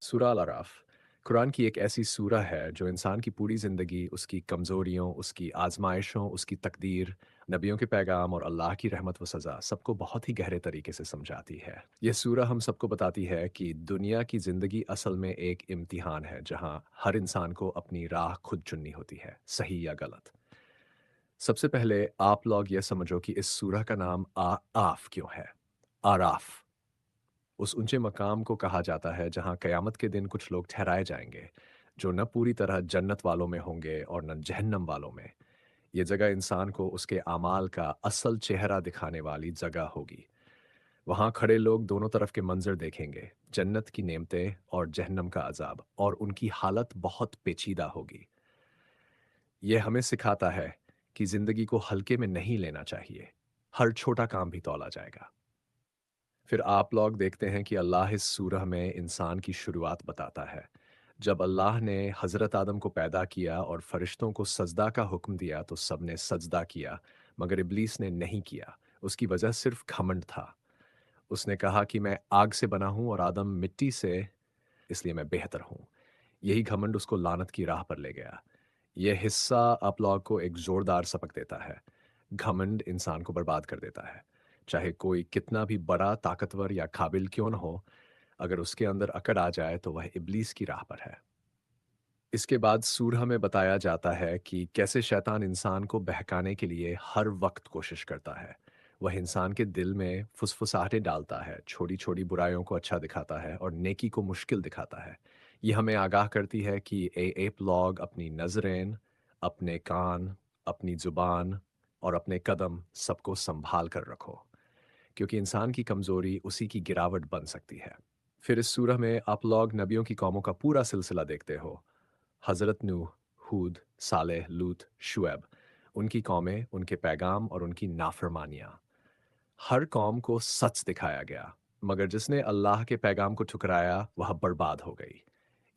सूरा अल-अराफ कुरान की एक ऐसी सूरा है जो इंसान की पूरी ज़िंदगी, उसकी कमज़ोरियों, उसकी आज़माइशों, उसकी तकदीर, नबियों के पैगाम और अल्लाह की रहमत व सज़ा सबको बहुत ही गहरे तरीके से समझाती है। यह सूरा हम सबको बताती है कि दुनिया की ज़िंदगी असल में एक इम्तिहान है, जहाँ हर इंसान को अपनी राह खुद चुननी होती है, सही या गलत। सबसे पहले आप लोग यह समझो कि इस सूरा का नाम आफ क्यों है? आराफ उस ऊंचे मकाम को कहा जाता है जहां कयामत के दिन कुछ लोग ठहराए जाएंगे, जो न पूरी तरह जन्नत वालों में होंगे और न जहन्नम वालों में। ये जगह इंसान को उसके आमाल का असल चेहरा दिखाने वाली जगह होगी। वहां खड़े लोग दोनों तरफ के मंजर देखेंगे, जन्नत की नेमतें और जहन्नम का अजाब, और उनकी हालत बहुत पेचीदा होगी। ये हमें सिखाता है कि जिंदगी को हल्के में नहीं लेना चाहिए। हर छोटा काम भी तौला जाएगा। फिर आप लोग देखते हैं कि अल्लाह इस सूरह में इंसान की शुरुआत बताता है। जब अल्लाह ने हज़रत आदम को पैदा किया और फरिश्तों को सजदा का हुक्म दिया तो सबने सजदा किया, मगर इब्लीस ने नहीं किया। उसकी वजह सिर्फ घमंड था। उसने कहा कि मैं आग से बना हूं और आदम मिट्टी से, इसलिए मैं बेहतर हूं। यही घमंड उसको लानत की राह पर ले गया। यह हिस्सा आप लोग को एक जोरदार सबक देता है। घमंड इंसान को बर्बाद कर देता है। चाहे कोई कितना भी बड़ा, ताकतवर या काबिल क्यों न हो, अगर उसके अंदर अकड़ आ जाए तो वह इब्लीस की राह पर है। इसके बाद सूरह में बताया जाता है कि कैसे शैतान इंसान को बहकाने के लिए हर वक्त कोशिश करता है। वह इंसान के दिल में फुसफुसाहटें डालता है, छोटी-छोटी बुराइयों को अच्छा दिखाता है और नेकी को मुश्किल दिखाता है। ये हमें आगाह करती है कि आप लोग अपनी नज़रें, अपने कान, अपनी ज़ुबान और अपने कदम सबको सँभाल कर रखो, क्योंकि इंसान की कमज़ोरी उसी की गिरावट बन सकती है। फिर इस सूरह में आप लोग नबियों की कौमों का पूरा सिलसिला देखते हो। हज़रत नूह, हूद, सालेह, लूत, शुएब, उनकी कौमें, उनके पैगाम और उनकी नाफरमानियाँ। हर कौम को सच दिखाया गया, मगर जिसने अल्लाह के पैगाम को ठुकराया वह बर्बाद हो गई।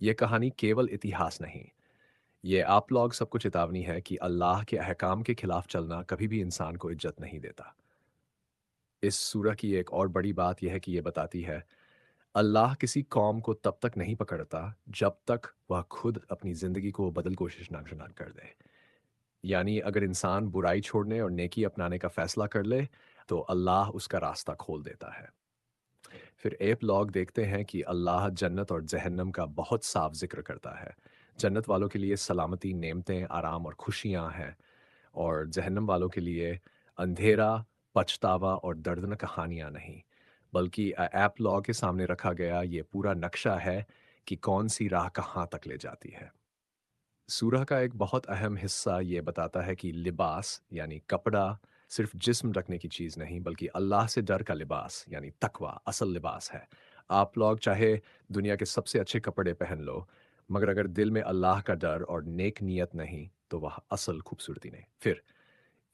ये कहानी केवल इतिहास नहीं, ये आप लोग सबको चेतावनी है कि अल्लाह के अहकाम के खिलाफ चलना कभी भी इंसान को इज्जत नहीं देता। इस सूरह की एक और बड़ी बात यह है कि ये बताती है, अल्लाह किसी कौम को तब तक नहीं पकड़ता जब तक वह खुद अपनी ज़िंदगी को बदल कोशिश ना कर दे। यानी अगर इंसान बुराई छोड़ने और नेकी अपनाने का फैसला कर ले, तो अल्लाह उसका रास्ता खोल देता है। फिर एप लॉग देखते हैं कि अल्लाह जन्नत और जहन्नम का बहुत साफ जिक्र करता है। जन्नत वालों के लिए सलामती, नेमतें, आराम और खुशियाँ हैं, और जहन्नम वालों के लिए अंधेरा, पछतावा और दर्दनाक कहानियाँ नहीं, बल्कि ऐप लॉ के सामने रखा गया ये पूरा नक्शा है कि कौन सी राह कहाँ तक ले जाती है। सूरह का एक बहुत अहम हिस्सा ये बताता है कि लिबास यानी कपड़ा सिर्फ जिस्म ढकने की चीज़ नहीं, बल्कि अल्लाह से डर का लिबास यानी तकवा असल लिबास है। आप लोग चाहे दुनिया के सबसे अच्छे कपड़े पहन लो, मगर अगर दिल में अल्लाह का डर और नेक नीयत नहीं, तो वह असल खूबसूरती नहीं। फिर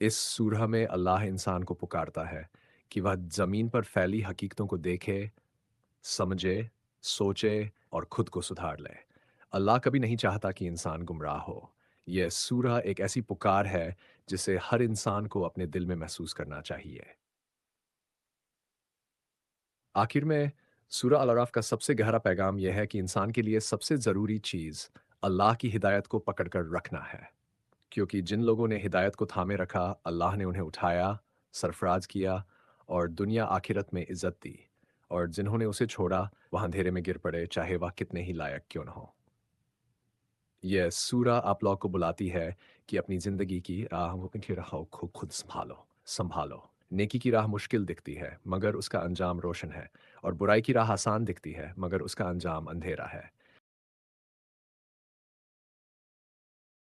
इस सूरह में अल्लाह इंसान को पुकारता है कि वह ज़मीन पर फैली हकीकतों को देखे, समझे, सोचे और खुद को सुधार ले। अल्लाह कभी नहीं चाहता कि इंसान गुमराह हो। यह सूरह एक ऐसी पुकार है जिसे हर इंसान को अपने दिल में महसूस करना चाहिए। आखिर में सूरह अल-अराफ का सबसे गहरा पैगाम यह है कि इंसान के लिए सबसे ज़रूरी चीज़ अल्लाह की हिदायत को पकड़कर रखना है। क्योंकि जिन लोगों ने हिदायत को थामे रखा, अल्लाह ने उन्हें उठाया, सरफराज किया और दुनिया आखिरत में इज्जत दी। और जिन्होंने उसे छोड़ा, वह अंधेरे में गिर पड़े, चाहे वह कितने ही लायक क्यों न हो। यह सूरा आप लोग को बुलाती है कि अपनी जिंदगी की राह को खुद संभालो, संभालो। नेकी की राह मुश्किल दिखती है, मगर उसका अंजाम रोशन है, और बुराई की राह आसान दिखती है, मगर उसका अंजाम अंधेरा है।